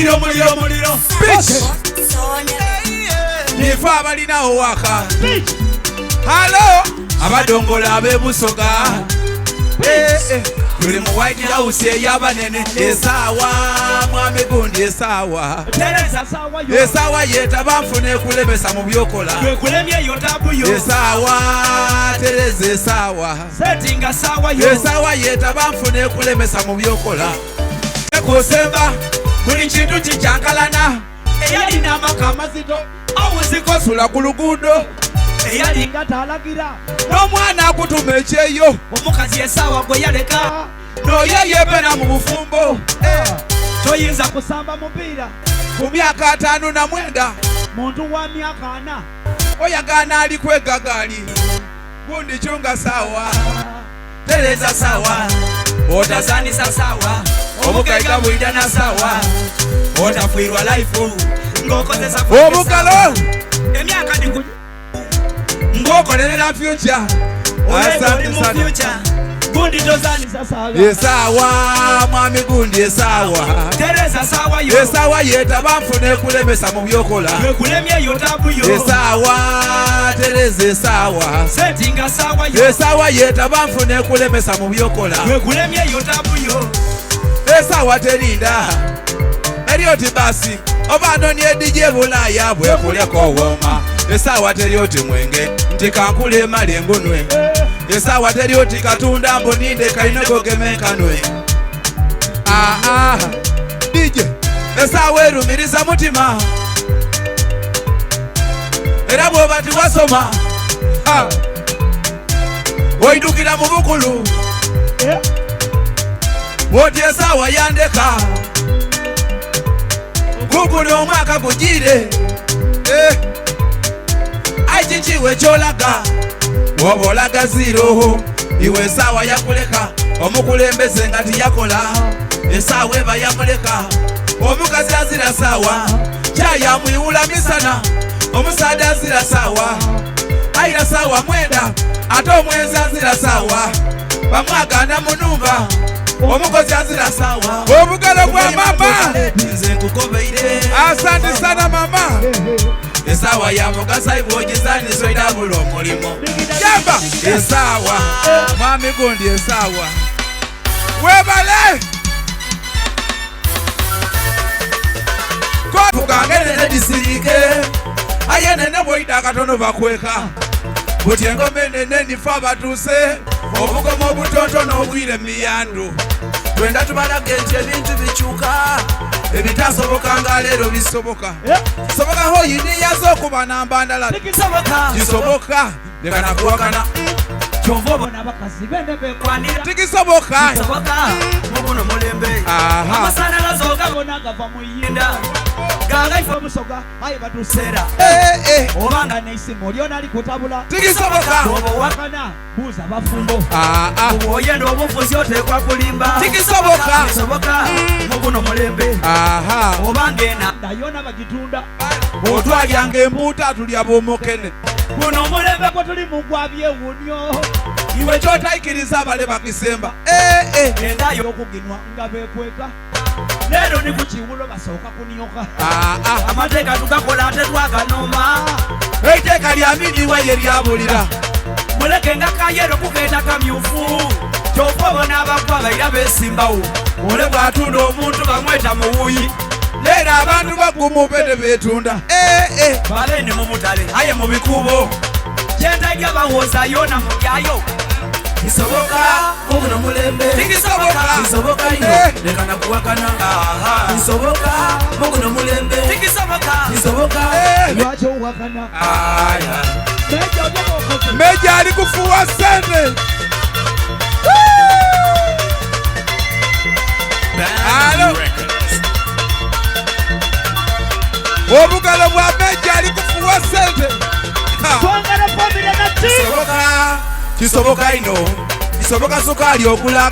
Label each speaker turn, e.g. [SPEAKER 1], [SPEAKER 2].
[SPEAKER 1] muliro nifa abalinawo waka halo abadongola abebusoga tuli mu White House eyabanene esawa mwami gundi esawa yeta banfune kulemesa mu byokola esawa tereza esawa yeta banfune kulemesa mu byokola ekusemba buli kintu kikyankalana eyalina amaka amazito awuzikosula ku luguudo eyalinga talagira n'omwana akutuma ekyeyo omukazi esawa gwe yaleka n'oyo yebera mu bufumbo toyinza kusamba mupiira ku myaka 59 muntu wa myaka 4 oyagana ali kwegagali gundi chunga sawa tereza sawa otazanisa sawa omukaiga bwidana sawa otafuirwa life ngokozesa obukalo emyaka ndiku ngokolerera future asante sana gundi tozani sasa esawa mwami gundi esawa tereza sawa yo esawa yeta banfune kulemesa mu byokola kulemye yo tabuyo esawa tereza esawa settinga sawa yo esawa yeta banfune kulemesa mu byokola kulemye yo tabuyo esawa terinda erioti basi obano ni edije bulaya bwe kuleko woma esawa terioti mwenge ntikankule malengonwe esawa terioti katunda mboninde kainogo gemenkanwe DJ esawa erumiriza mutima era bwobati wasoma oidukira mu bukulu woti esawa yandeka guguli omwaka gujire aichichiwe cholaga wobolaga ziro iwe esawa yakuleka omukulembeze ngati yakola esawa eba yakuleka omukazi azira sawa kyayamwiwula misana omusada azira sawa aira sawa mwenda ate omwenzi azira sawa bamwagana munumba omukozi azira sawa obugalo bwa mama nze nkukobeire asante sana mama esawa yamugasa ibwogizani soida bulo mulimo jamba esawa mwami gundi esawa webale ko tugangene disirike ayenene boida katono bakweka butyengo menene nifa batuse obugomo butoto n'obwire miyandu twenda tubalage nti ebintu bikyuka ebitasoboka nga leero bisoboka soboka ho yini yazo okuba nambandala kisoboka lekana kuwakana kyovobona bakazi bende bekwanira tikisoboka mubuno mulembe amasanyalaze ogabona gava mu yinda ganga ife omusoga aye batusera obanga neisimu lyona ali kutabula tikisoboka obowakana buuza bafumbo oboyenda obufuzi otekwa kulimba tikisoboka mubuno mulembe obanga ena nayona bagitunda otwalyanga embuuta tulya bomokene buno mulembe ko tuli mugwa byewunyo iwe kyotayikiriza abale bakisemba endayo okuginwa nga bekweka lero ni kukiwulo basooka kunyoka amateeka tugakola ate twaganoma eiteka lyaminiwa ye lyabulira muleke nga kayero kukeeta kamyufu kyokobona abakwa baira besimbawo ole bwatunda omuntu bamweta muwuyi lero abantu bagumubede betunda baleni mumutale aye mu bikubo gyendaja bawoza yona mubyayo kisoboka mubuno mulembe kisoboka ino lekana kuwakana kisoboka mubuno mulembe kisoboka lwacho wakana meja ali kufuwa sente obugalo bwa meja ali kufuwa sente kisoboka ino kisoboka sukali okula